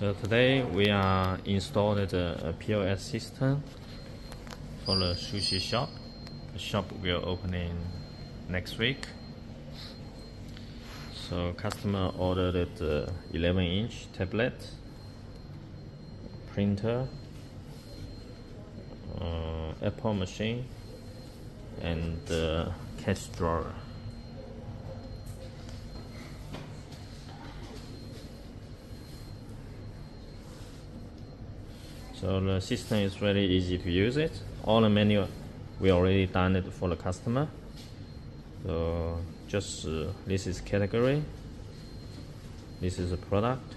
So today we are installed a POS system for the sushi shop. The shop will open in next week. So customer ordered the 11-inch tablet, printer, Apple machine, and the cash drawer. So the system is very easy to use it. All the menu we already done it for the customer. So just this is category, this is a product.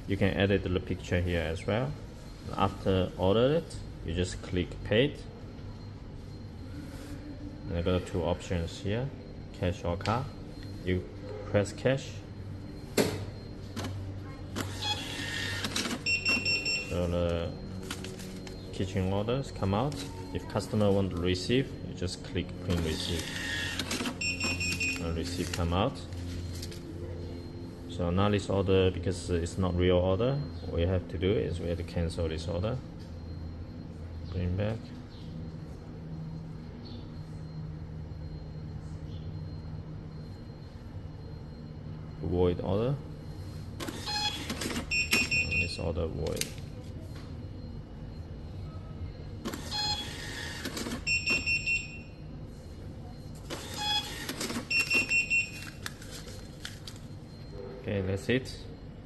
You can edit the picture here as well. After order it, you just click paid. And I got two options here, cash or card. You press cash. So the kitchen orders come out. If customer want to receive, you just click print receipt. And receipt come out. So now this order, because it's not real order, what we have to do is we have to cancel this order. Bring back. Void order. And this order void. Okay, that's it.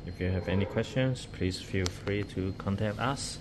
If you have any questions, please feel free to contact us.